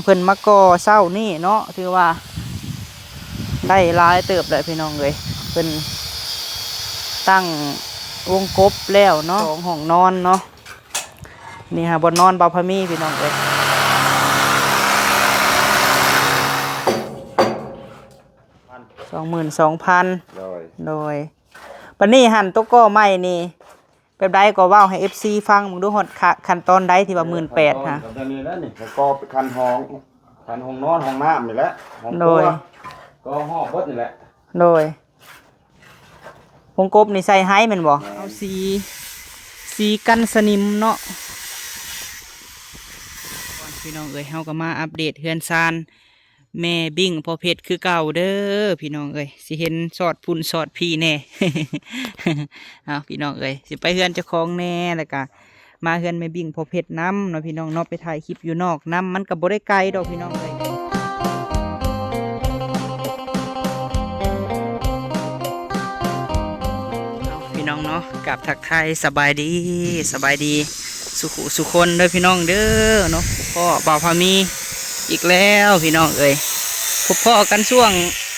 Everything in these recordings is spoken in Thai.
เพิ่นมาก่อเศร้านี่เนาะถือว่าได้หลายเติบเลยพี่น้องเลยเพิ่นตั้งวงกบแล้วเนาะห้องนอนเนาะนี่ฮะบนนอนเบาพะมีพี่น้องเลย22,000โดยปันนี้หันตุ๊กโก้ใหม่นี่แบบใดก็ว้าวให้ FC ฟังมึงดูฮอดขั้นตอนใดที่ว่า18,000ฮะตอนนี้แล้วนี่ก็คันห้องนอนห้องน้ำนี่แหละห้องครัวก็ห้องเบิดนี่แหละโดยวงกบนี่ใส่ไฮแม่นบ่เอาสีกันสนิมเนาะพี่น้องเอ้ยเฮาก็มาอัปเดตเฮือนซานแม่บิ่งพอเพชรคือเก่าเด้อพี่น้องเอ้ยสิเห็นสอดพุ่นสอดพี่แน่ เอาพี่น้องเอ้ยสิไปเฮือนเจ้าของแน่แล้วก็มาเฮือนแม่บิ่งพอเพชรน้ำเนาะพี่น้องเนาะไปถ่ายคลิปอยู่นอกน้ำมันก็บ่ได้ไกลดอกพี่น้องเอ้ยพี่น้องเนาะกับทักทายสบายดีสุคนเด้อพี่น้องเด้อเนาะพ่อบ่าวพามีอีกแล้วพี่น้องเอ้ยพบพ่อกันช่วง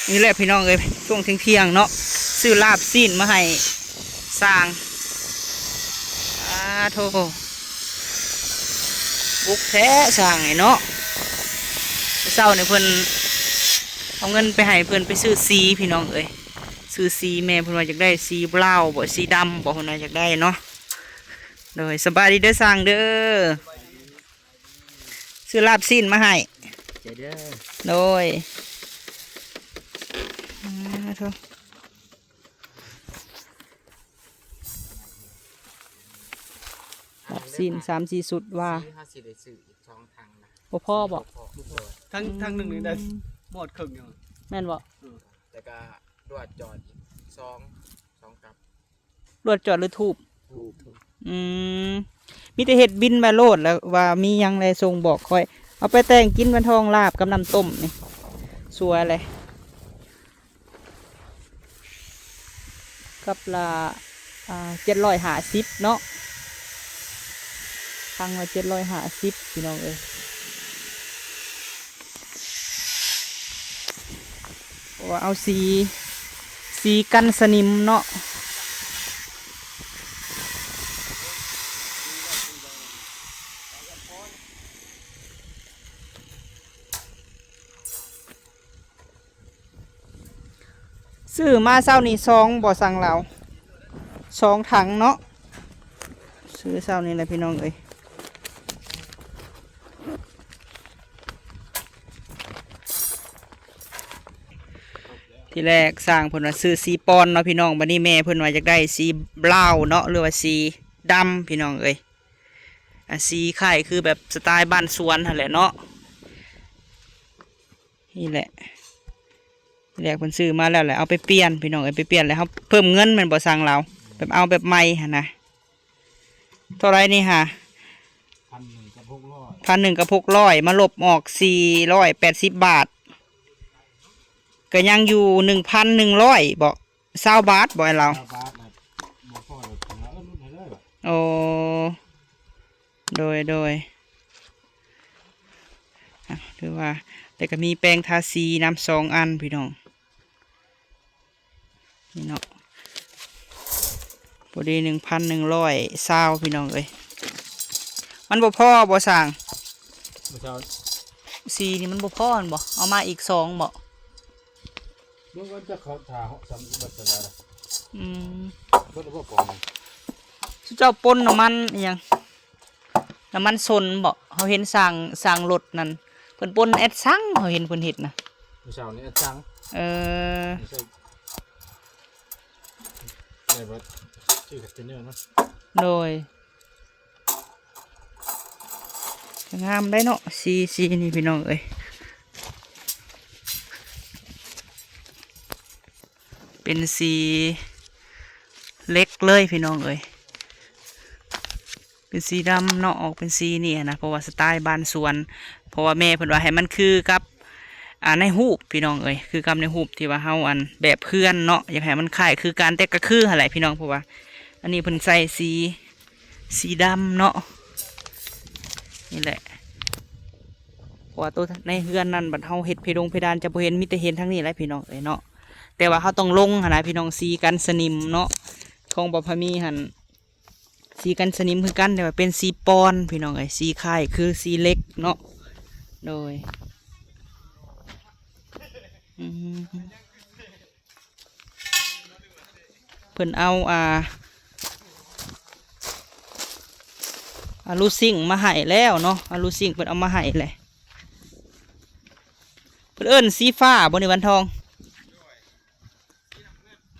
นี้แหละพี่น้องเอ้ยช่วงเที่ยงเนาะซื้อลาบซีนมาให้สร้างโทบุกแท้สร้างไงเนาะเศร้าเนี่ยเพิ่นเอาเงินไปให้เพิ่นไปซื้อสีพี่น้องเอ้ยซื้อสีแม่เพิ่นว่าอยากได้สีบราวน์บ่สีดำบ่เพิ่นว่าอยากได้เนาะโดยสบายดีเด้อสร้างเด้อซื้อลาบซีนมาให้โดยลาบซีน3-4สุดว่าพ่อบอกทั้งหนึ่งได้หมดครึ่งยังแม่นบอกแต่ก็รวดจอดสองกับรวดจอดหรือทูบมีแต่เห็ดบินมาโลดแล้วว่ามียังไรทรงบอกค่อยเอาไปแต่งกินวันทองลาบกับน้ำต้มนี่สวยเลยกับละ750เนาะทางละ750พี่น้องเอ้ยว่าเอาสีกันสนิมเนาะซื้อมาเศร้านี่2บ่สั่งเรา2ถังเนาะซื้อเศร้านี่แหละพี่น้องเอ้ยที่แรกสร้างเพิ่นว่าซื้อสีปอนเนาะพี่น้องบัดนี้แม่เพิ่นว่าอยากได้สีบราวน์เนาะหรือว่าสีดำพี่น้องเอ้ยสีไข่คือแบบสไตล์บ้านสวนนั่นแหละเนาะนี่แหละแรกเพิ่นซื้อมาแล้วแหละเอาไปเปลี่ยนพี่น้องเอาไปเปลี่ยนแล้วเขาเพิ่มเงินมันบ่สั่งเราแบบเอาแบบใหม่ฮะนะเท่าไรนี่ฮะ1,100กับ600มาลบออก480 บาทก็ยังอยู่1,100บ่20 บาทบ่ให้เราโอ้โดยถือว่าแต่ก็มีแปรงทาสีน้ำ2 อันพี่น้องนี่เนาะพอดี1,120พี่น้องเอ้ยมันบ่พอบ่สั่งสีนี่มันบ่พอบ่เอามาอีก2บ่เมื่อวันจะเขาถ่าสำบัดจะได้เมื่อวันก่อนเจ้าปนน้ำมันยังน้ำมันสนบ่เขาเห็นสั่งรถนั่นเพิ่นปนแอดซังเขาเห็นเพิ่นเฮ็ดนะไม่ใช่นี่แอดซังไม่ใช่ไหนบ่ชื่อคอนเทนเนอร์มั้ยโดยงามได้เนาะสีนี่พี่น้องเอ้ยเป็นสีเล็กเลยพี่น้องเอ้ยเป็นสีดำเนาะออกเป็นสีนี่นะเพราะว่าสไตล์บ้านสวนเพราะว่าแม่เพิ่นว่าให้มันคือกับในหูปพี่น้องเอ้ยคือกับในหูปที่ว่าเฮาแบบเพื่อนเนาะอยากให้มันคล้ายคือการแต่ก็คืออะไรพี่น้องเพราะว่าอันนี้เพิ่นใส่สีดำเนาะนี่แหละ เพราะว่าตัวในเฮือนนั่นบัดเฮาเฮ็ดเพดานจะบ่เห็นมีแต่เห็นทั้งนี้แหละพี่น้องเอ้ยเนาะแต่ว่าเฮาต้องลงหั่นนะพี่น้องสีกันสนิมเนาะของบ่พามีหั่นสีกันสนิมคือกันแต่ว่าเป็นสีปอนพี่น้องเอ้ยสีคล้ายคือสีเล็กเนาะโดยอืมเพิ่นเอาลูซิ่งมาให้แล้วเนาะลูซิ่งเพิ่นเอามาให้เลยเพิ่นเอิ้นสีฟ้าบ่ในวันทอง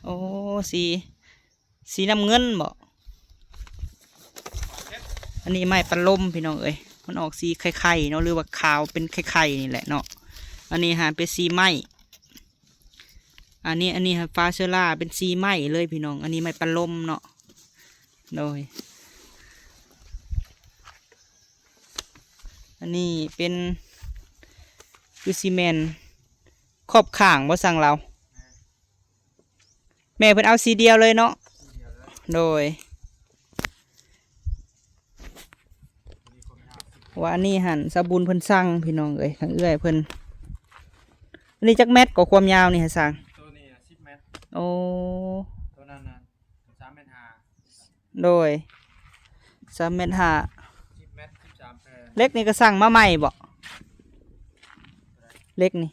โอ้สีน้ำเงินบ่อันนี้ไม้ปันลมพี่น้องเอ้ยมันออกสีไข่ๆเนาะหรือว่าขาวเป็นไข่ๆนี่แหละเนาะอันนี้หาเป็นสีไม้อันนี้ฟ้าเชอร่าเป็นสีไม้เลยพี่น้องอันนี้ไม้ปันลมเนาะโดยอันนี้เป็นคือซีเมนขอบข่างบ่สั่งเราแม่เพิ่นเอาสีเดียวเลยเนาะโดยว่าอันนี้หั่นสบูนเพิ่นสั่งพี่น้องเอ้ยทั้งเอื้อยเพิ่นอันนี้จักแมตรก็ความยาวนี่ฮะสั่งตัวนี้10 เมตรโอ้ตัวนั้น3 เมตร โดย3 เมตร 5 10 เมตร 13 แพร เล็กนี่ก็สั่งมาใหม่บ่เล็กนี่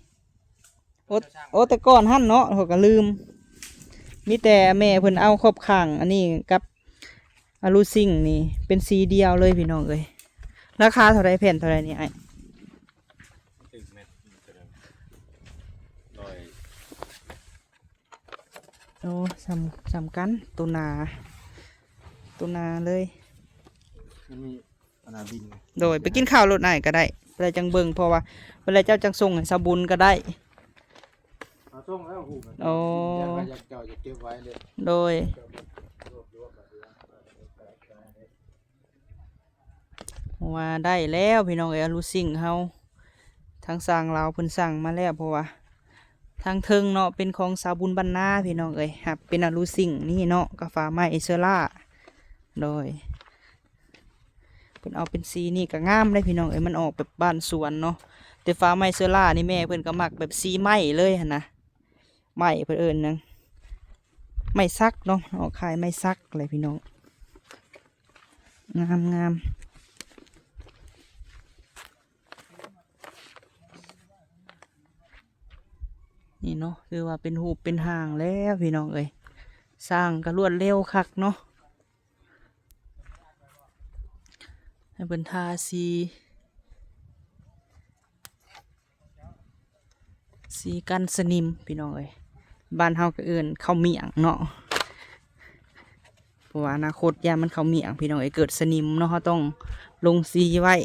โอ้แต่ก่อนหั่นเนาะเขาก็ลืมมีแต่แม่เพิ่นเอาครอบข้างอันนี้กับอะลูซิ่งนี่เป็นสีเดียวเลยพี่น้องเอ้ยราคาเท่าไรแผ่นเท่าไรนี่ไอ้10 เมตรโอ้สำกันตัวนาเลยมันมีขนาดบินโดยไปกินข้าวรถไหนก็ได้เวลาจังเบิ่งเพราะว่าเวลาเจ้าจังส่งให้สบุญก็ได้ส่งแล้วหูโอ้อยากเก่าอยากเก็บไว้เลยโดยว่าได้แล้วพี่น้องเอ้ยรู้สิ่งเฮาทางสั่งเราเพิ่นสั่งมาแล้วเพราะว่าทางเทิงเนาะเป็นของสาวบุญบรรณาพี่น้องเอ้ยครับเป็นอารูสิ่งนี่เนาะกาฟ้าไม้เอเชอร่าโดยเพิ่นเอาเป็นสีนี่ก็งามเลยพี่น้องเอ้ยมันออกแบบบ้านสวนเนาะแต่ฟ้าไม้เชอร่านี่แม่เพิ่นก็มักแบบสีไม้เลยหั่นนะไม้เพิ่นเอิ้นนังไม้ซักเนาะออกขายไม้ซักเลยพี่น้องงามนี่เนาะคือว่าเป็นหูเป็นห่างแล้วพี่น้องเอ้ยสร้างก็รวดเร็วคักเนาะให้เป็นทาสีกันสนิมพี่น้องเอ้ยบ้านเฮาก็เอิ้นข้าวเมี่ยงเนาะเพราะว่าอนาคตยามมันข้าวเมี่ยงพี่น้องเอ้ยเกิดสนิมเนาะเขาต้องลงสีไว้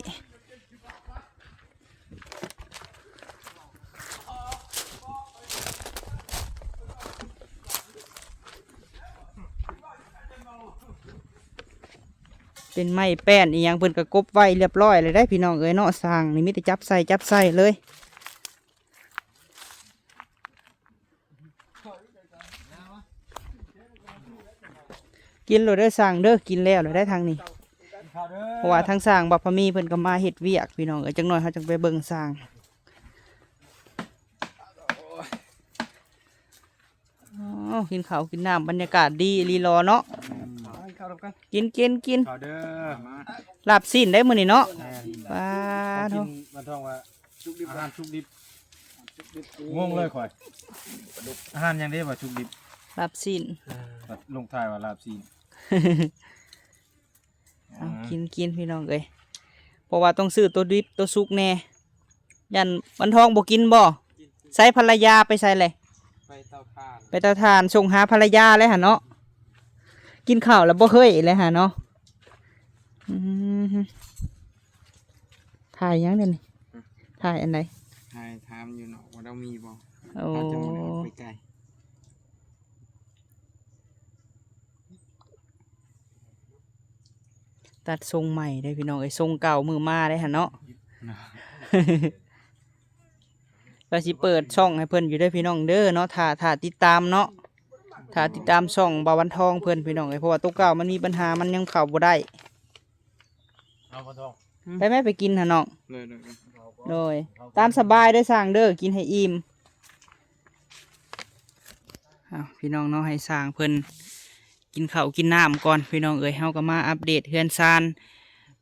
เป็นไม้แป้นอีหยังเพิ่นก็กบไว้เรียบร้อยเลยได้พี่น้องเอ้ยเนาะสร้างนี่มีแต่จับใส่เลยกินเลยได้สร้างเด้อกินแล้วเลยได้ทางนี้เพราะว่าทางสร้างบัพพมีเพิ่นก็มาเฮ็ดเวียกพี่น้องเอ้ยจังหน่อยเขาจังไปเบิ่งสร้างอ๋อกินข้าวกินน้ำบรรยากาศดีรีรอเนาะกินข่าวเด้อมา ลาบสิ้นได้มื้อนี้เนาะป้า กิ เนาะ นมาท่องว่าอาหารชุกดิบงงเลยข่อยอาหารยังได้ว่าชุกดิบลาบสิ้นลงท้ายว่าลาบซีน เอากินพี่น้องเอ้ยเพราะว่าต้องซื้อตัวดิบตัวสุกแน่ยันวันทองบ่กินบ่ใส่ภรรยาไปใส่เลยไปเตาถ่าน ไปเตาถ่านส่งหาภรรยาเลยหะเนาะกินข้าวแล้วบ่เคยเลยหะเนาะถ่ายยังเด่นถ่ายอันไหนถ่ายถามอยู่เนาะว่าเรามีบ่ โอ้ เราจะมาเอาไปไกลตัดทรงใหม่ได้พี่น้องไอ้ทรงเก่ามือมาได้หะเนาะ ก็สิเปิดช่องให้เพิ่นอยู่ได้พี่น้องเด้อเนาะถ้าติดตามเนาะถ้าติดตามช่องบ่าววันทองเพิ่นพี่น้องไอ้เพราะว่าตัวเก่ามันมีปัญหามันยังเข้าบ่ได้ เอาบ่ทองไปแม่ไปกินหะน้อง โดยตามสบายได้สร้างเด้อกินให้อิ่มเอาพี่น้องเนาะให้สร้างเพิ่นกินข้าวกินน้ำก่อนพี่น้องเอ้ยเฮาก็มาอัปเดตเฮือนซาน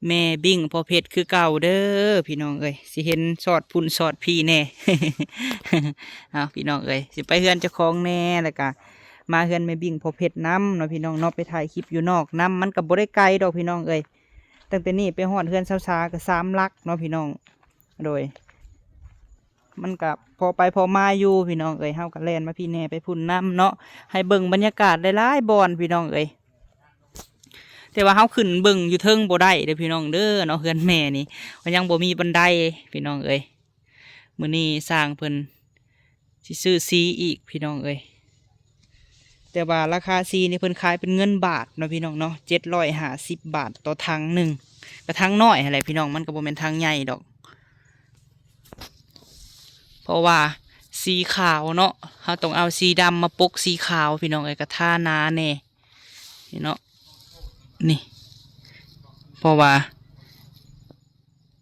แม่บิ้งพอเพชรคือเก่าเด้อพี่น้องเอ้ยสิเห็นสอดพุ่นสอดพี่แน่ เอาพี่น้องเอ้ยสิไปเฮือนเจ้าของแน่แล้วก็มาเฮือนแม่บิ้งพอเพชรน้ำเนาะพี่น้องเนาะไปถ่ายคลิปอยู่นอกน้ำมันก็บ่ได้ไกลดอกพี่น้องเอ้ยตั้งแต่นี้ไปฮอดเฮือนช้าๆก็3 ลักเนาะพี่น้องโดยมันกับพอไปพอมาอยู่พี่น้องเอ้ยเฮาก็แล่นมาพี่แน่ไปพุ่นน้ำเนาะให้เบิ่งบรรยากาศหลายๆบอนพี่น้องเอ้ยแต่ว่าเฮาขึ้นเบิ่งอยู่เทิงบ่ได้เด้อพี่น้องเด้อเนาะเฮือนแม่นี่มันยังบ่มีบันไดพี่น้องเอ้ยมื้อนี้สร้างเพิ่นสิซื้อซีอีกพี่น้องเอ้ยแต่ว่าราคาซีนี่เพิ่นขายเป็นเงินบาทเนาะพี่น้องเนาะ750 บาทต่อถังหนึ่งกระถังน้อยอะไรพี่น้องมันก็บ่แม่นถังใหญ่ดอกเพราะว่าสีขาวเนาะเราต้องเอาสีดำมาปกสีขาวพี่น้องเอ้ยกระท่านาแน่นี่เนาะนี่เพราะว่า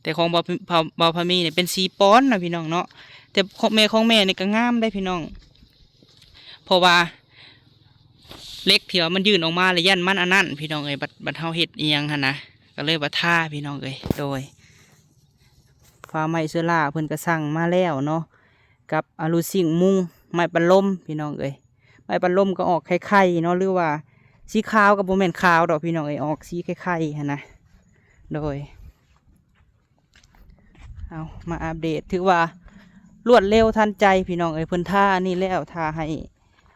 แต่ของเบาพามีเนี่ยเป็นสีป้อนนะพี่น้องเนาะแต่ของแม่นี่ก็งามได้พี่น้องเพราะว่าเล็กเถียวมันยื่นออกมาเลยยันมันอันนั้นพี่น้องเอ้ยบัดเฮาเฮ็ดเอียงหั่นนะก็เลยบัดท่าพี่น้องเอ้ยโดยฟ้าไม้เสื้อล่าเพิ่นก็สั่งมาแล้วเนาะกับอาลูซิงมุงไม้ปันลมพี่น้องเอ้ยไม้ปันลมก็ออกไข่ๆเนาะหรือว่าสีขาวกับโบแมนขาวดอกพี่น้องเอ้ยออกสีไข่ๆหั่นนะโดยเอามาอัปเดตถือว่ารวดเร็วทันใจพี่น้องเอ้ยเพิ่นท่านี่แล้วท่าให้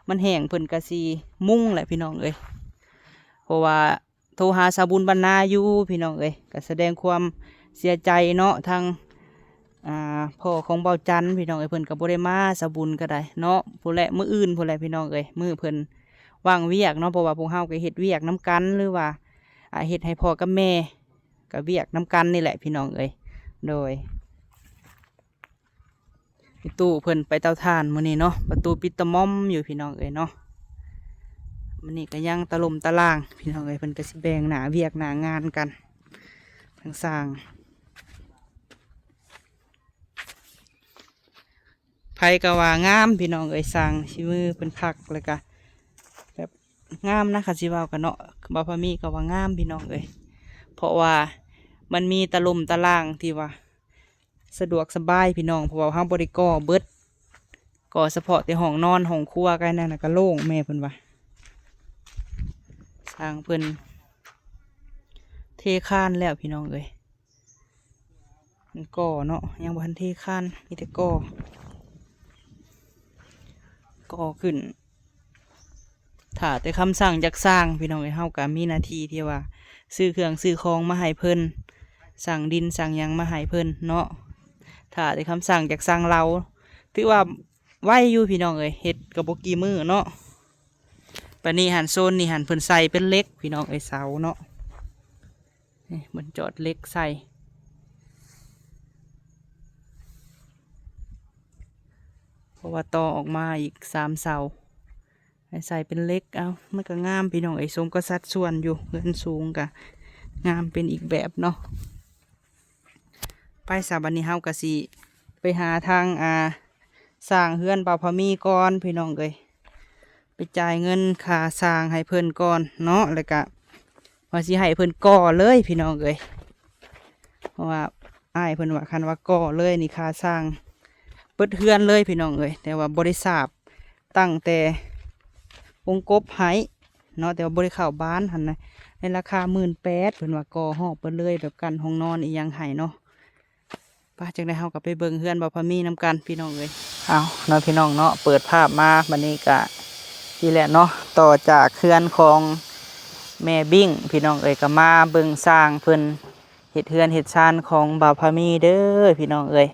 มันแห้งเพิ่นกะสีมุ่งแหละพี่น้องเอ้ยเพราะว่าโทรหาสาบุญบรรณาอยู่พี่น้องเอ้ยก็แสดงความเสียใจเนาะทางพ่อของเบาจันพี่น้องเอ้ยเพิ่นกับบ่ได้มาสาบุญก็ได้เนาะผู้แลมื้ออื่นผู้แลพี่น้องเอ้ยมื้อเพิ่นว่างเวียกเนาะเพราะว่าพวกเฮาก็เฮ็ดเวียกน้ำกันหรือว่าเฮ็ดให้พ่อกับแม่ก็เวียกน้ำกันนี่แหละพี่น้องเอ้ยโดยตู้เพิ่นไปเตาถ่านมื้อนี้เนาะประตูปิดตะม่อมอยู่พี่น้องเอ้ยเนาะมื้อนี้ก็ยังตะลมตะล่างพี่น้องเอ้ยเพิ่นก็สิแบ่งหน้าเวียกหน้างานกันทั้งสร้างไผก็ว่างามพี่น้องเอ้ยสร้างชิมือเป็นคักเลยกะแบบงามนะค่ะสิเว้ากันเนาะบ่าวพามีก็ว่างามพี่น้องเอ้ยเพราะว่ามันมีตะลมตะล่างที่ว่าสะดวกสบายพี่น้องเพราะว่าเฮาบ่ได้ก่อเบิดก่อเฉพาะแต่ห้องนอนห้องครัวกันนั่นน่ะก็โล่งแม่เพิ่นว่าสร้างเพิ่นเทคานแล้วพี่น้องเอ้ยมันก่อเนาะยังบ่ทันเทคานมีแต่ก่อขึ้นถ้าแต่คำสั่งจากสร้างพี่น้องเอ้ยเฮาก็มีหน้าที่ที่ว่าซื้อเครื่องซื้อของมาให้เพิ่นสั่งดินสั่งหยังมาให้เพิ่นเนาะถ้าแต่คำสั่งจากสร้างเราถือว่าไวอยู่พี่น้องเอ้ยเฮ็ดก็บ่กี่มื้อเนาะปานนี้หันโซนนี่หันเพิ่นใส่เป็นเหล็กพี่น้องเอ้ยเสาเนาะนี่มันจอดเหล็กใส่เพราะว่าต่อออกมาอีก3 เสาให้ใส่เป็นเหล็กเอามันก็งามพี่น้องเอ้ยสมก็สัดส่วนอยู่เงินสูงกะงามเป็นอีกแบบเนาะไปสาบันนี้เฮากะสิไปหาทางสร้างเฮือนบ่าวพามีก่อนพี่น้องเอ้ยไปจ่ายเงินค่าสร้างให้เพิ่นก่อนเนาะแล้วก็ว่าสิให้เพิ่นก่อเลยพี่น้องเอ้ยเพราะว่าอ้ายเพิ่นว่าคันว่าก่อเลยนี่ค่าสร้างเปิดเฮือนเลยพี่น้องเอ้ยแต่ว่าบริษัทตั้งแต่องกบไห้เนาะแต่ว่าบริเข้าบ้านหันนะในราคา18,000เพิ่นว่าก่อหอบเปิดเลยแบบกันห้องนอนอีหยังไห้เนาะป้าจังได้เฮากับไปเบิ่งเฮือนบ่าวพามีนำกันพี่น้องเอ้ยเอาเนาะพี่น้องเนาะเปิดภาพมาบัดนี้ก็นี่แหละเนาะต่อจากเฮือนของแม่บิ้งพี่น้องเอ้ยก็มาเบิ่งสร้างเพิ่นเฮ็ดเฮือนเฮ็ดชานของบ่าวพามีเด้อพี่น้องเอ้ย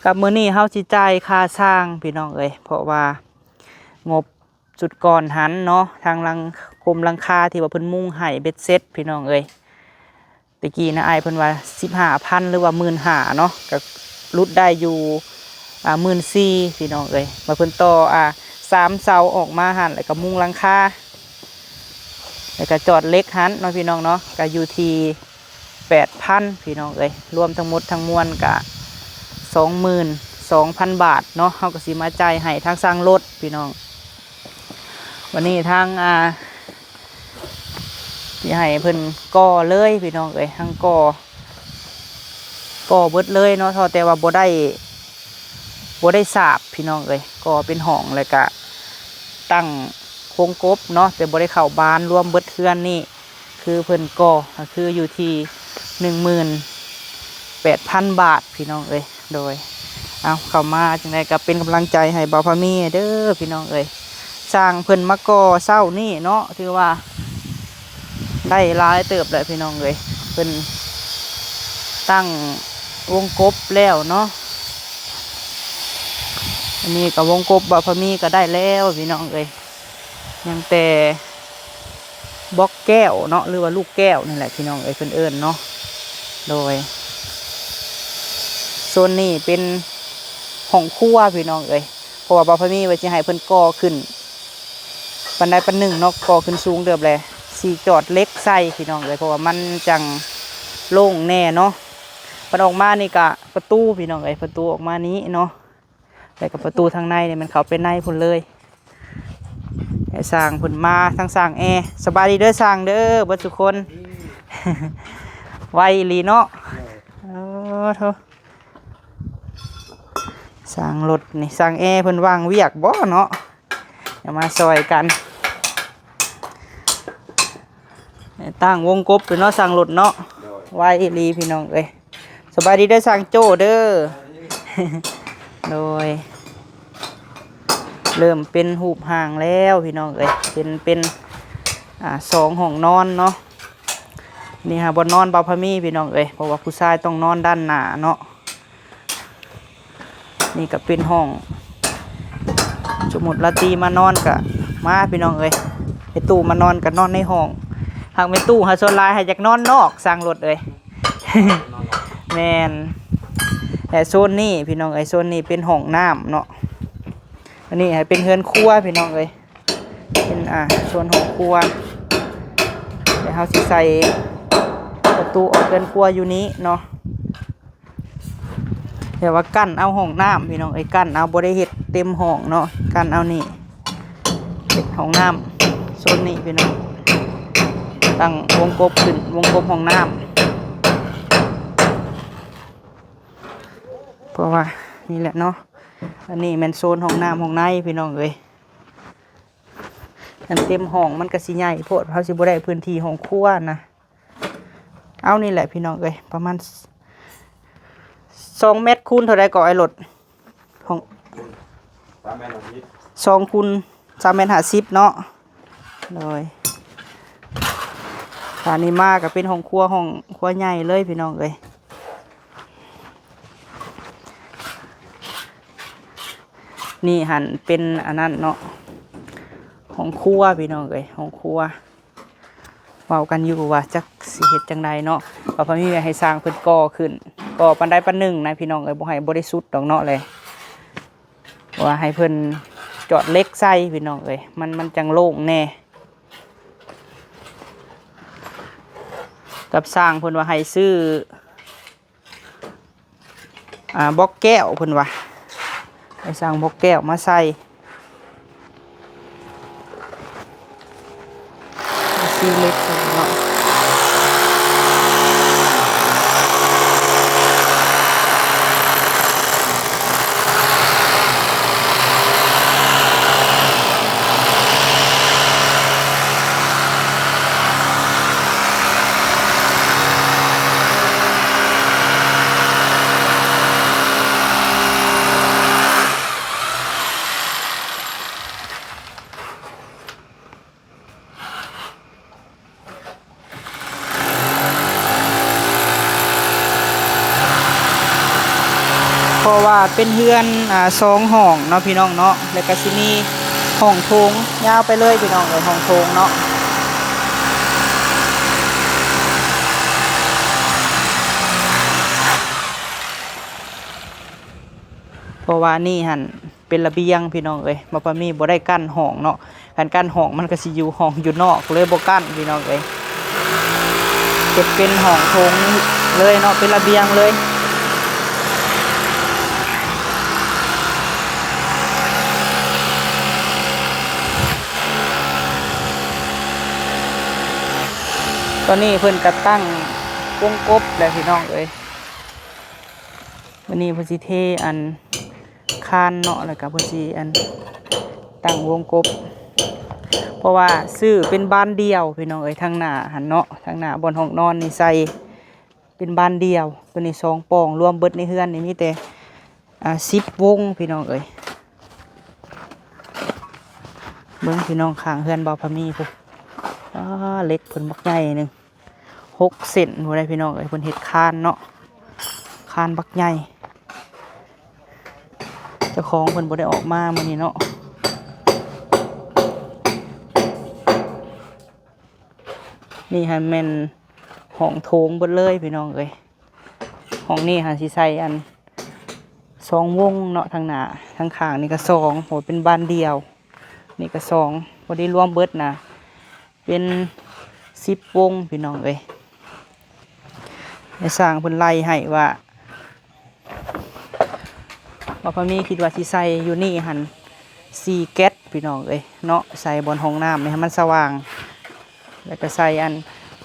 กับมื้อนี้เฮาสิจ่ายค่าสร้างพี่น้องเอ้ยเพราะว่างบจุดก่อนหันเนาะทางหลังคาที่ว่าเพิ่นมุงให้เบ็ดเซ็ตพี่น้องเอ้ยตะกี้นะอ้ายเพิ่นว่า15,000หรือว่า15,000เนาะก็รุดได้อยู่14,000พี่น้องเอ้ยมาเพิ่นต่อ3 เสาออกมาหันแล้วก็มุงหลังคาแล้วก็จอดเล็กหันเนาะพี่น้องเนาะก็อยู่ที่8,000พี่น้องเอ้ยรวมทั้งหมดทั้งมวลก็ 22,000 บาทเนาะเฮาก็สิมาจ่ายให้ทางสร้างรถพี่น้องวันนี้ทางสิให้เพิ่นก่อเลยพี่น้องเอ้ยทางก่อเบิดเลยเนาะแต่ว่าบ่ได้สาบพี่น้องเอ้ยก่อเป็นห้องแล้วก็ตั้งโครงกบเนาะแต่บ่ได้เข้าบานรวมเบิดเทือนนี่คือเพิ่นก่อคืออยู่ที่ 18,000 บาทพี่น้องเอ้ยโดยเอาเข้ามาจังไดก็เป็นกำลังใจให้บ่าวพามีเด้อพี่น้องเอ้ยสร้างเพิ่นมาก่อเช้านี่เนาะถือว่าได้หลายเติบเลยพี่น้องเอ้ยเพิ่นตั้งวงกบแล้วเนาะอันนี้ก็วงกบบ่าวพามีก็ได้แล้วพี่น้องเอ้ยยังแต่บล็อกแก้วเนาะหรือว่าลูกแก้วนี่แหละพี่น้องเอ้ยเพิ่นเอิ้นเนาะโดยโซนนี้เป็นห้องครัวพี่น้องเอ้ยเพราะว่าบ่าวพามีไว้สิให้เพิ่นก่อขึ้นปันไดปันหนึ่งเนาะก่อขึ้นสูงเดือบเลยสีจอดเล็กใส่พี่น้องเอ้ยเพราะว่ามันจังโล่งแน่เนาะมันออกมานี่ก็ประตูพี่น้องเอ้ยประตูออกมานี้เนาะแต่กับประตูทางในเนี่ยมันเข้าไปในพุ่นเลยให้สร้างพุ่นมาทางสร้างแอร์สบายดีเด้อสร้างเด้อบัดทุกคน ไวอีหลีเนาะโธ่สร้างรถนี่สร้างแอร์เพิ่นวางเวียกบ่เนาะอย่ามาซอยกันตั้งวงกบเป็นเนาะสร้างรถเนาะไวอีหลีพี่น้องเอ้ยสบายดีเด้อสร้างโจ้เด้อ โดยเริ่มเป็นหูบห่างแล้วพี่น้องเอ้ยเป็น2 ห้องนอนเนาะนี่ฮะบนนอนบ่าวพามีพี่น้องเอ้ยเพราะว่าผู้ชายต้องนอนด้านหน้าเนาะนี่ก็เป็นห้องสมมุติราตรีมานอนกะมาพี่น้องเอ้ยไอ้ตู้มานอนกะนอนในห้องหากไม่ตู้หาโซนลายให้อยากนอนนอกสร้างรถเอ้ย แมนแต่โซนนี้พี่น้องเอ้ยโซนนี้เป็นห้องน้ำเนาะอันนี้ให้เป็นเฮือนครัวพี่น้องเอ้ยเป็นโซนห้องครัวเดี๋ยวเราสิใส่ประตูออกเฮือนครัวอยู่นี้เนาะเดี๋ยวว่ากั้นเอาห้องน้ำพี่น้องเอ้ยกั้นเอาบ่ได้เฮ็ดเต็มห้องเนาะกั้นเอานี่เป็นห้องน้ำโซนนี้พี่น้องตั้งวงกบขึ้นวงกบห้องน้ำเพราะว่านี่แหละเนาะอันนี้มันโซนห้องน้ำห้องในพี่น้องเอ้ยอันเต็มห้องมันก็สิใหญ่โพดเขาสิบ่ได้พื้นที่ห้องครัวนะเอานี่แหละพี่น้องเอ้ยประมาณ2 เมตรคูณเท่าไรก็ไอ้รถของ2 คูณ 3.50 เนาะเลยตอนนี้มากก็เป็นห้องครัวใหญ่เลยพี่น้องเอ้ยนี่หันเป็นอันนั้นเนาะห้องครัวพี่น้องเอ้ยห้องครัวเว้ากันอยู่ว่าจักสิเฮ็ดจังใดเนาะว่าพอมีให้สร้างเพิ่นก่อขึ้นก่อปันไดปันหนึ่งนะพี่น้องเอ้ยบ่ให้บ่ได้สุดดอกเนาะเลยว่าให้เพิ่นจอดเล็กใส่พี่น้องเอ้ยมันจังโล่งแน่กับสร้างเพิ่นว่าให้ซื้อบล็อกแก้วเพิ่นว่าให้สร้างบล็อกแก้วมาใส่ซื้อเล็กเนาะเพราะว่าเป็นเฮือน2 ห้องเนาะพี่น้องเนาะแล้วก็สิมีห้องโถงยาวไปเลยพี่น้องเอ้ยห้องโถงเนาะเพราะว่านี่หั่นเป็นระเบียงพี่น้องเอ้ยบ่ปะมีบ่ได้กั้นห้องเนาะการกั้นห้องมันก็สิอยู่ห้องอยู่นอกเลยบ่กั้นพี่น้องเอ้ยเก็บเป็นห้องโถงเลยเนาะเป็นระเบียงเลย ตอนนี้เพิ่นก็ตั้งวงกบแล้วพี่น้องเอ้ยวันนี้เพิ่นสิเทอันคานเนาะแล้วก็เพิ่นสิอันตั้งวงกบเพราะว่าซื้อเป็นบ้านเดียวพี่น้องเอ้ยทางหน้าหันเนาะทางหน้าบนห้องนอนนี่ใส่เป็นบ้านเดียวตัวนี้2ปล่องรวมเบิดในเฮือนนี่มีแต่10วงพี่น้องเอ้ยเบิ่งพี่น้องข้างเฮือนบ่าวพะมีพุ่นเล็กเพิ่นบักใหญ่หนึง6 เซนบ่ได้พี่น้องเอ้ยเพิ่นเฮ็ดคานเนาะคานบักใหญ่เจ้าของเพิ่นบ่ได้ออกมามื้อนี้เนาะนี่ฮะแม่นห้องโถงเบิดเลยพี่น้องเอ้ยห้องนี้หาสิใส่อัน2วงเนาะทางหน้าทางข้างนี่ก็2โหเป็นบ้านเดียวนี่ก็2บ่ได้รวมเบิดนะเป็น10วงพี่น้องเอ้ยให้สร้างเพิ่นไล่ให้ว่าพอมีคิดว่าสิใส่อยู่นี่หั่น4 แก๊สพี่น้องเอ้ยเนาะใส่บนห้องน้ำให้มันสว่างแล้วก็ใส่อัน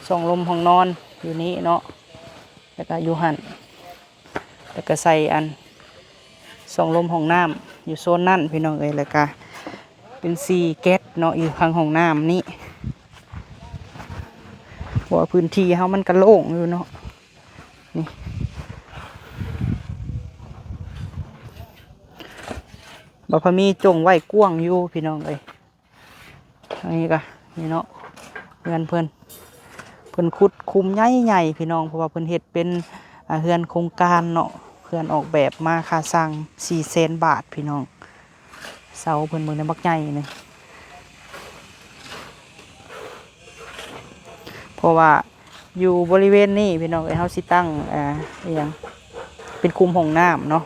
ช่องลมห้องนอนอยู่นี้เนาะแล้วก็อยู่หั่นแล้วก็ใส่อันช่องลมห้องน้ำอยู่โซนนั่นพี่น้องเอ้ยแล้วก็เป็น4 แก๊สเนาะอยู่ข้างห้องน้ำนี่เพราะว่าพื้นที่เฮามันก็โล่งอยู่เนาะนี่บ่พอมีจงไว้กว้างอยู่พี่น้องเอ้ยอันนี้ก็นี่เนาะเฮือนเพิ่นขุดคุมใหญ่ๆพี่น้องเพราะว่าเพิ่นเฮ็ดเป็นเฮือนโครงการเนาะเฮือนออกแบบมาค่าสร้าง400,000 บาทพี่น้องเสาเพิ่นเบิ่งได้บักใหญ่นึงเพราะว่าอยู่บริเวณนี้พี่น้องเอ้ยเฮาสิตั้งอีหยังเป็นคุมห้องน้ำเนาะ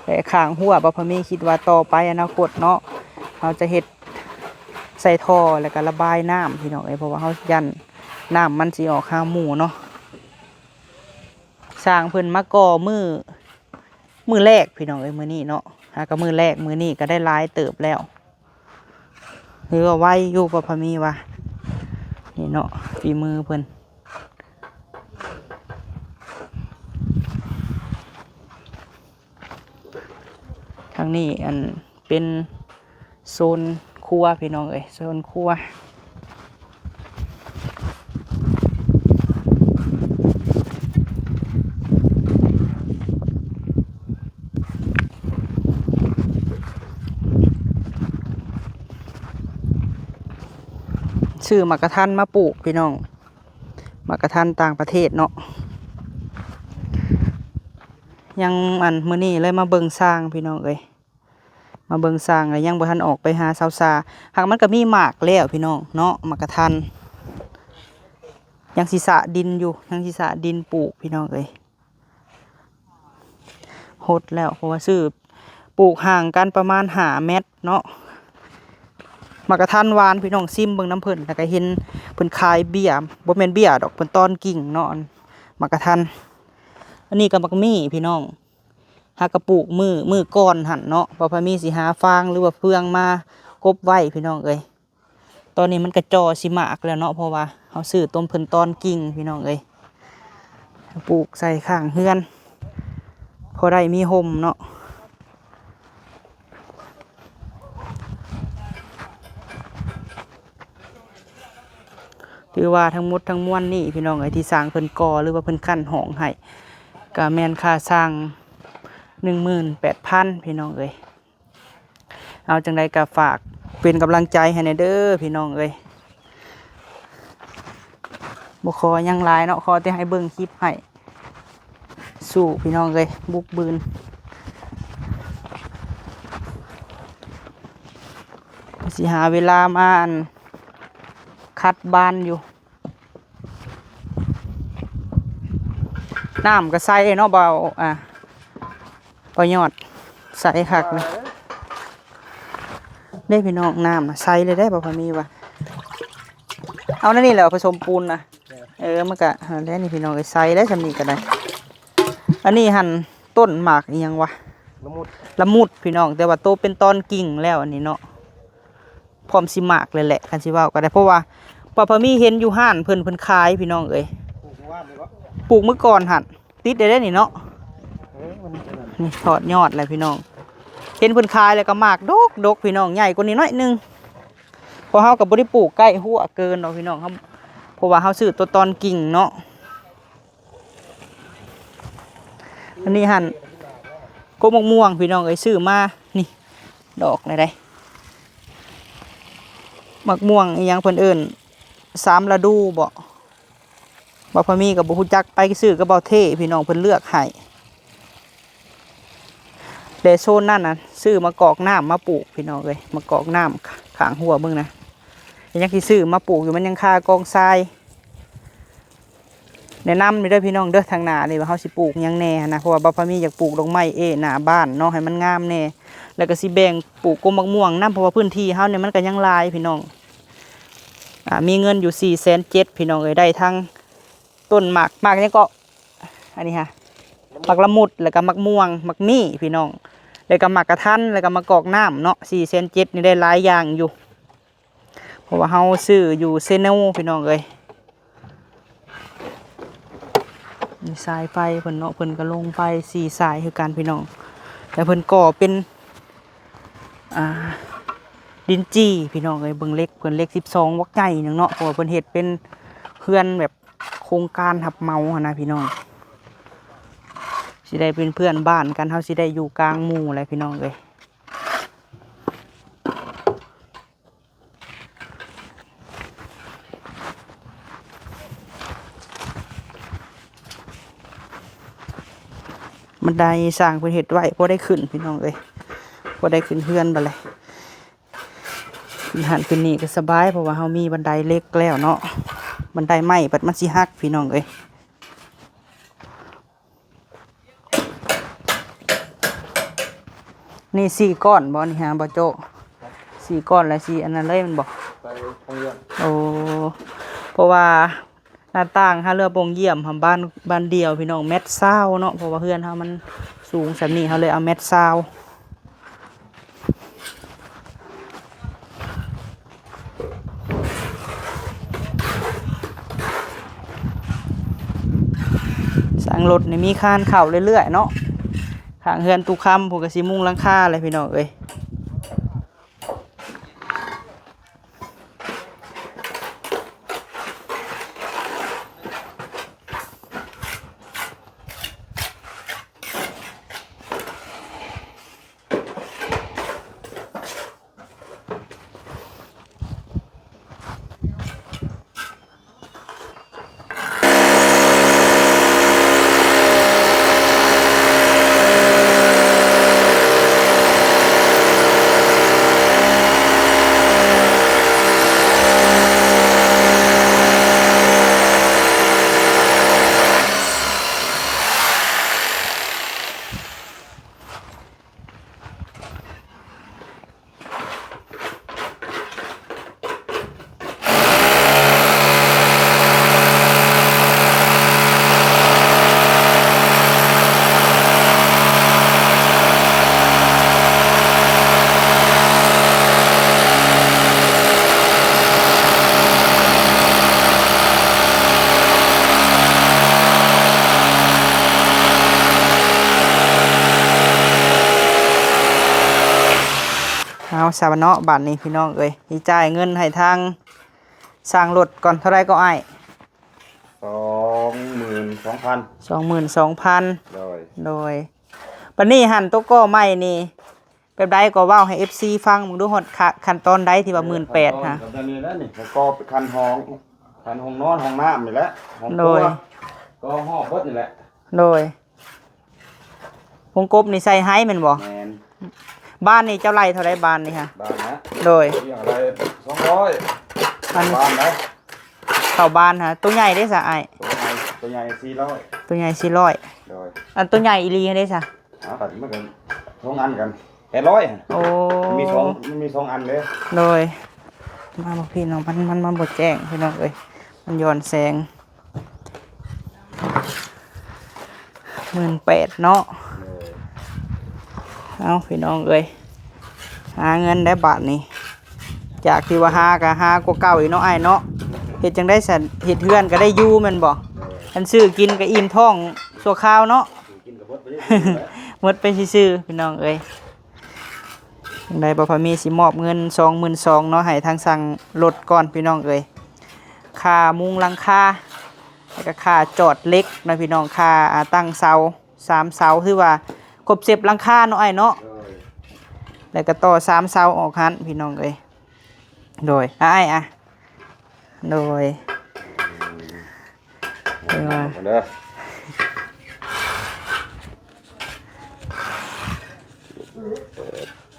แต่ข้างหัวบ่พอมีคิดว่าต่อไปอนาคตเนาะเราจะเฮ็ดใส่ท่อแล้วก็ระบายน้ำพี่น้องเอ้ยเพราะว่าเฮายันน้ำมันสิออกหาหมู่เนาะสร้างเพิ่นมาก่อมือแรกพี่น้องเอ้ยมื้อนี้เนาะก็มือแรกมื้อนี้ก็ได้หลายเติบแล้วหรือว่าไว้อยู่บ่พอมีว่านี่เนาะฝีมือเพิ่นทางนี้อันเป็นโซนครัวพี่น้องเอ้ยโซนครัวซื้อหมากกระทันมาปลูกพี่น้องหมากกระทันต่างประเทศเนาะยังอันมื้อนี้เลยมาเบิ่งสร้างพี่น้องเอ้ยมาเบิ่งสร้างแล้วยังบ่ทันออกไปหาสาวซาหากมันก็มีหมากแล้วพี่น้องเนาะหมากกระทันยังสิสะดินอยู่ยังสิสะดินปลูกพี่น้องเอ้ยหดแล้วเพราะว่าซื้อปลูกห่างกันประมาณ5 เมตรเนาะหมากกระทันหวานพี่น้องซิมเบิ่งน้ำเพิ่นแล้วก็เห็นเพิ่นขายเบี้ยบ่แม่นเบี้ยดอกเพิ่นตอนกิ่งเนาะหมากกระทันอันนี้ก็บักมี่พี่น้องหากระปลูกมือก้อนหั่นเนาะบ่พอมีสิหาฟางหรือว่าเฟืองมากบไว้พี่น้องเอ้ยตอนนี้มันกระจอสิมากแล้วเนาะเพราะว่าเฮาซื้อต้นเพิ่นตอนกิ่งพี่น้องเอ้ยปลูกใส่ข้างเฮือนพอได้มีห่มเนาะถือว่าทั้งหมดทั้งมวลนี่พี่น้องเอ้ยที่สร้างเพิ่นก่อหรือว่าเพิ่นกั้นห้องให้ก็แม่นค่าสร้าง 18,000 พี่น้องเอ้ยเอาจังไดก็ฝากเป็นกำลังใจให้ในเด้อพี่น้องเอ้ยบ่ขอหยังหลายเนาะขอแต่ให้เบิ่งคลิปให้สู้พี่น้องเอ้ยบุกบืนสิหาเวลามาอันคัดบ้านอยู่น้ำก็ใส่เนาะเบาประยอดใส่คักเลยได้พี่น้องน้ำนะใส่เลยได้บ่พอมีว่ะเอานั่นนี่แหละผสมปูนนะมันก็แล้วนี่พี่น้องใส่ได้สำนีก็ได้อันนี้หั่นต้นหมากอีหยังวะละมุดพี่น้องแต่ว่าโตเป็นตอนกิ่งแล้วอันนี้เนาะพร้อมสิหมากเลยแหละคันสิว่าก็ได้เพราะว่า ป้าพะมีเห็นอยู่ห้านเพิ่นขายพี่น้องเอ้ย ปลูกว่านเลยวะ ปลูกเมื่อก่อนหั่นติดได้นี่เนาะ มันจะนั่น นี่ถอดยอดเลยพี่น้องเห็นเพิ่นขายแล้วก็หมากดกพี่น้องใหญ่กว่านี้น้อยนึงเพอเฮาก็บ่ได้ปลูกใกล้หัวเกินดอกพี่น้องครับเพราะว่าเฮาซื้อตัวตอนกิ่งเนาะอันนี้หั่นกบมะม่วงพี่น้องเอ้ยซื้อมานี่ดอกอะไรได้มะม่วงอีหยังเพิ่นเอิ้น3ฤดูบ่พอมีก็บ่ฮู้จักไปซื้อก็บ่เท่พี่น้องเพิ่นเลือกให้เดโซนนั่นน่ะซื้อมากอกน้ำมาปลูกพี่น้องเลยมากอกน้ำขางหัวเบิ่งนะยังที่ซื้อมาปลูกอยู่มันยังคากองทรายแนะนำนี่เด้อพี่น้องเด้อทางหน้านี่ว่าเฮาสิปลูกหยังแน่นะเพราะว่าบ่พอมีอยากปลูกดอกไม้หน้าบ้านเนาะให้มันงามแน่แล้วก็สิแบ่งปลูกกมมะม่วงนำเพราะว่าพื้นที่เฮาเนี่ยมันก็ยังหลายพี่น้องมีเงินอยู่470,000พี่น้องเอ้ยได้ทั้งต้นหมากนี่ก็อันนี้ค่ะหมากละมุดแล้วก็หมากม่วงหมากมี่พี่น้องแล้วก็หมากกระทันแล้วก็หมากกอกน้ำเนาะ470,000นี่ได้หลายอย่างอยู่เพราะว่าเฮาซื้ออยู่เซโนพี่น้องเอ้ยมีสายไฟเพิ่นเนาะเพิ่นก็ลงไป4สายคือกันพี่น้องแต่เพิ่นก่อเป็นดินจี้พี่น้องเอ้ยเบิ่งเล็กเพิ่นเล็ก12วักใหญ่นึงเนาะเพราะว่าเพิ่นเฮ็ดเป็นเพื่อนแบบโครงการหับเมาหั่นนะพี่น้องสิได้เป็นเพื่อนบ้านกันเฮาสิได้อยู่กลางหมู่อะไรพี่น้องเอ้ยบันไดสร้างเพิ่นเฮ็ดไว้พอได้ขึ้นพี่น้องเอ้ยพอได้ขึ้นเพื่อนบัดเลยหันขึ้นนี่ก็สบายเพราะว่าเฮามีบันไดเล็กแล้วเนาะบันไดไม้บัดมันสิหักพี่น้องเอ้ยนี่4ก้อนบ่นี่ฮะบ่โจ4ก้อนแล้ว4อันนั้นเลยมันบ่ ไปโรงเรียน โอ้เพราะว่าหน้าต่างเรือปงเยี่ยมทำบ้านเดียวพี่น้องเม็ดเศร้าเนาะเพราะว่าเพื่อนเขามันสูงสำนี้เขาเลยเอาเม็ดเศร้าสั่งรถนี่มีคานเข่าเรื่อยๆเนาะทางเฮือนตุคำผมก็สิมุ่งหลังคาเลยพี่น้องเอ้ยเอาสาวเนาะบัตรนี้พี่น้องเอ้ยดีจ่ายเงินให้ทางสร้างรถก่อนเท่าไรก็อ้าย22,000โดยปันนี้หันโต๊ะก็ไม่นี่แบบใดก็เว้าให้ FC ฟังมึงดูฮอดขั้นตอนใดที่ว่า18,000ค่ะตอนนี้แล้วนี่ก็คันห้องนอนห้องน้ำนี่แหละห้องค โด รัวย ก็ห้องเบิดนี่แหละ โดยวงกบนี่ใส่ไฮแม่นบ่ แม่น บ้านนี่เจ้าไรเท่าไรบ้านนี่ค่ะ บ้านนะ โดย เรื่องอะไร200 อัน บ้านนะ เข้าบ้านฮะตัวใหญ่ได้ซะอ้าย ตัวใหญ่400ตัวใหญ่400 โดย อันตัวใหญ่อีหลีได้ซะ ตัดมันกัน2อันกัน800 โอ้ มันมี2อันเลย โดยมาบอกพี่น้องมันมาบดแจ้งพี่น้องเอ้ยมันย้อนแสง18,000เนาะเอาพี่น้องเอ้ยหาเงินได้บาทนี่จากที่ว่าหากะหากว่าเก่าอีกเนาะไอ้เนาะ เฮ็ดจังได้สันเฮ็ดเฮือนก็ได้อยู่แม่นบ่อันซื้อกินก็อิ่มท้องชั่วคราวเนาะ กินกับเบิดไปเรื่อยๆแล้ว หมดไปซื่อๆพี่น้องเอ้ยจังไดบ่พอมีสิมอบเงิน 22,000เนาะให้ทางสั่งรถก่อนพี่น้องเอ้ยค่ามุงหลังคาแล้วก็ค่าจอดเหล็กนะพี่น้องค่าตั้งเสา3เสาคือว่าครบเสร็จหลังคาเนาะไอ้เนาะ แล้วก็ต่อ3เสาออกหันพี่น้องเอ้ยโดยอ้ายอ่ะโดยเดี๋ยวว่า เอาเด้อ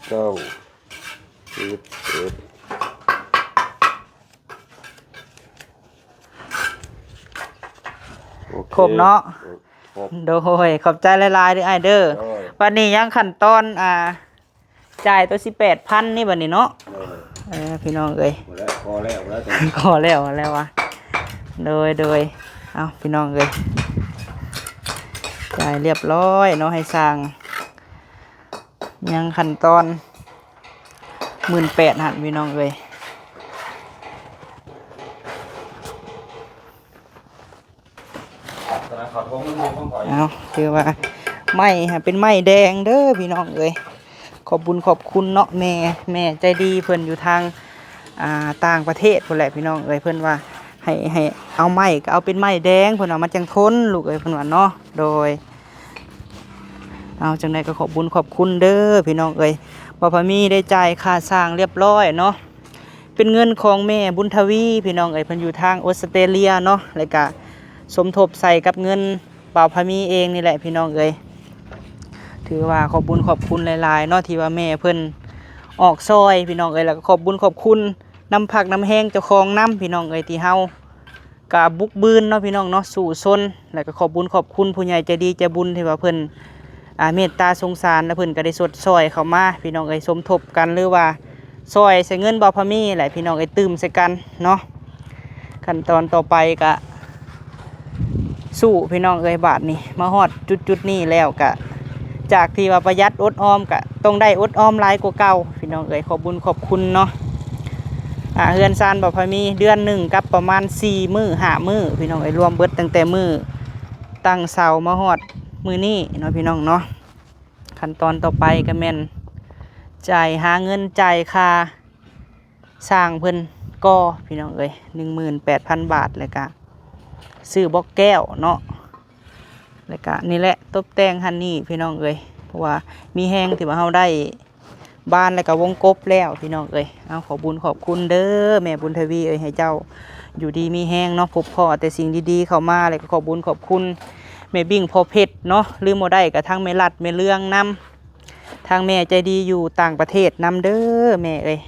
เก้าสิบเอ็ดโอเค ครบเนาะ ครบ โดยขอบใจหลายๆเด้ออ้ายเด้อ โดย วันนี้ยังขั้นตอนจ่ายตัว18,000นี่บัดนี้เนาะ โดย พี่น้องเอ้ย หมดแล้วพอแล้วแต่ ขอแล้ววะโดยเอาพี่น้องเอ้ยจ่ายเรียบร้อยเนาะให้สร้างยังขั้นตอน18,000หันพี่น้องเอ้ย ตอนนั้นขอโทษมึงไม่ต้องถอย เอาคือว่าไม้ฮะเป็นไม้แดงเด้อพี่น้องเอ้ยขอบบุญขอบคุณเนาะแม่ใจดีเพิ่นอยู่ทางต่างประเทศพุ่นแหละพี่น้องเอ้ยเพิ่นว่าให้เอาไม้ก็เอาเป็นไม้แดงเพิ่นว่ามันจังทนลูกเอ้ยเพิ่นว่าเนาะโดยเอาจังไดก็ขอบบุญขอบคุณเด้อพี่น้องเอ้ยบ่พอมีได้จ่ายค่าสร้างเรียบร้อยเนาะเป็นเงินของแม่บุญทวีพี่น้องเอ้ยเพิ่นอยู่ทางออสเตรเลียเนาะแล้วก็สมทบใส่กับเงินบ่าวพามีเองนี่แหละพี่น้องเอ้ยถือว่าขอบบุญขอบคุณหลายๆเนาะที่ว่าแม่เพิ่นออกซอยพี่น้องเอ้ยแล้วก็ขอบบุญขอบคุณน้ำผักน้ำแห้งเจ้าของน้ำพี่น้องเอ้ยที่เฮากะบุกบืนเนาะพี่น้องเนาะสู่ซนแล้วก็ขอบบุญขอบคุณผู้ใหญ่ใจดีใจบุญที่ว่าเพิ่นเมตตาสงสารและเพิ่นก็ได้สดซอยเข้ามาพี่น้องเอ้ยสมทบกันหรือว่าซอยใส่เงินบ่าวพามีแหละพี่น้องเอ้ยตื่มใส่กันเนาะขั้นตอนต่อไปก็สู้พี่น้องเอ้ยบาทนี่มาฮอดจุดนี้แล้วกะจากที่ว่าประหยัดอดออมกะต้องได้อดออมหลายกว่าเก่าพี่น้องเอ้ยขอบบุญขอบคุณเนาะเฮือนซานบ่พอมีเดือนหนึ่งกับประมาณ4 มื้อ5 มื้อพี่น้องเอ้ยรวมเบิดตั้งแต่มื้อตั้งเสามาฮอดมื้อนี้เนาะพี่น้องเนาะขั้นตอนต่อไปก็แม่นจ่ายหาเงินจ่ายค่าสร้างเพิ่นก่อพี่น้องเอ้ย18,000 บาทเลยกะซื้อบล็อกแก้วเนาะแล้วก็นี่แหละตบแต่งฮันนี่พี่น้องเอ้ยเพราะว่ามีแห้งที่ว่าเฮาได้บ้านแล้วก็วงกบแล้วพี่น้องเอ้ยเอาขอบุญขอบคุณเด้อแม่บุญทวีเอ้ยให้เจ้าอยู่ดีมีแห้งเนาะพบพ่อแต่สิ่งดีๆเข้ามาแล้วก็ขอบุญขอบคุณแม่บิ่งพ่อเพชรเนาะลืมบ่ได้กับทั้งแม่ลัดแม่เรื่องนํทางแม่ใจดีอยู่ต่างประเทศนํเด้อแม่เอ้ย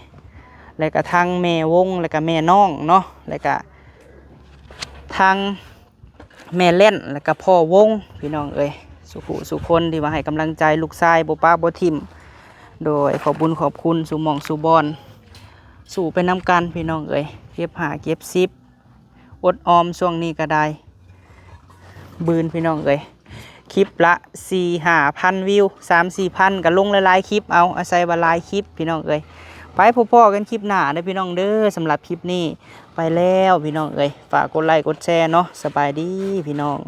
แล้วก็ทางแม่วงแล้วก็แม่น้องเนาะแล้วก็ทางแม่เล่นแล้วก็พ่อวงพี่น้องเอ้ยสุคนที่มาให้กำลังใจลูกชายบ่ป้าบ่ทิมโดยขอบบุญขอบคุณสู่หม่องสู่บอนสู่ไปน้ำกันพี่น้องเอ้ยเก็บหาเก็บซิบอดออมช่วงนี้ก็ได้บืนพี่น้องเอ้ยคลิปละ4-5,000 วิว 3-4,000ก็ลงหลายๆคลิปเอาอาศัยว่าหลายคลิปพี่น้องเอ้ยไปพ่อๆกันคลิปหน้าเด้อพี่น้องเด้อสำหรับคลิปนี้ไปแล้วพี่น้องเอ้ยฝากกดไลค์กดแชร์เนาะสบายดีพี่น้อง